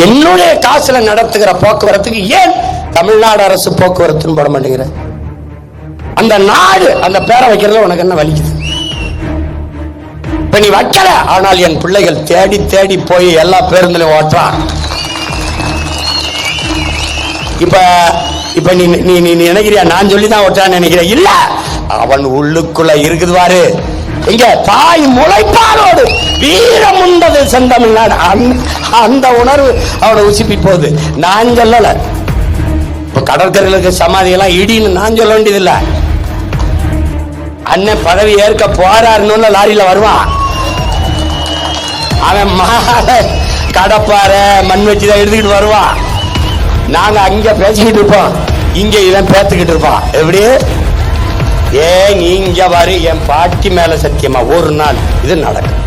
என்னுடைய காசுல நடத்துகிற போக்குவரத்துக்கு ஏன் தமிழ்நாடு அரசு போக்குவரத்துன்னு போட மாட்டேங்கிற? அந்த நாடு அந்த பேரை வைக்கிறதுல உனக்கு என்ன வலிக்குது? இப்ப நீ வைக்கல, ஆனால் என் பிள்ளைகள் தேடி தேடி போய் எல்லா பேருந்துலையும் ஓட்டுறான். இப்ப இப்ப நீ நீ நீ நினைக்கிறியா நான் சொல்லிதான் ஓட்டான்னு நினைக்கிற? இல்ல, அவன் உள்ளுக்குள்ள இருக்குது பாரு. இங்க தாய் முளைப்பாலோடு வீரம் உண்டது செந்தமிழ்நாடு. அந்த உணர்வு அவனை உசுப்பி போகுது. நான் சொல்லல. இப்ப கடற்கரையில் இருக்க சமாதி எல்லாம் இடின்னு நான் சொல்ல வேண்டியதில்ல. அண்ணன் பதவி ஏற்க போறாருன்னு லாரியில வருவான். அவன் கடப்பார மண் வச்சுதான் எடுத்துக்கிட்டு வருவான். நாங்க அங்க பேசிக்கிட்டு இருப்போம், இங்க இவன் பேத்துக்கிட்டு இருப்பான். எப்படி? நீங்க பாரு, என் பாட்டி மேல சத்தியமா ஒரு நாள் இது நடக்கும்.